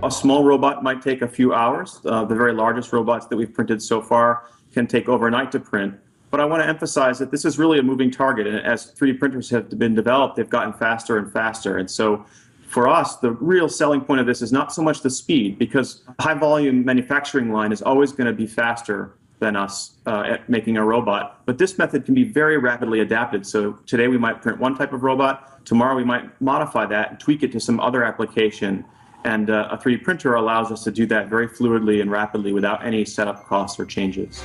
A small robot might take a few hours. The very largest robots that we've printed so far can take overnight to print. But I want to emphasize that this is really a moving target. And as 3D printers have been developed, they've gotten faster and faster. And so for us, the real selling point of this is not so much the speed, because a high volume manufacturing line is always going to be faster than us at making a robot. But this method can be very rapidly adapted. So today we might print one type of robot. Tomorrow we might modify that and tweak it to some other application. And a 3D printer allows us to do that very fluidly and rapidly without any setup costs or changes.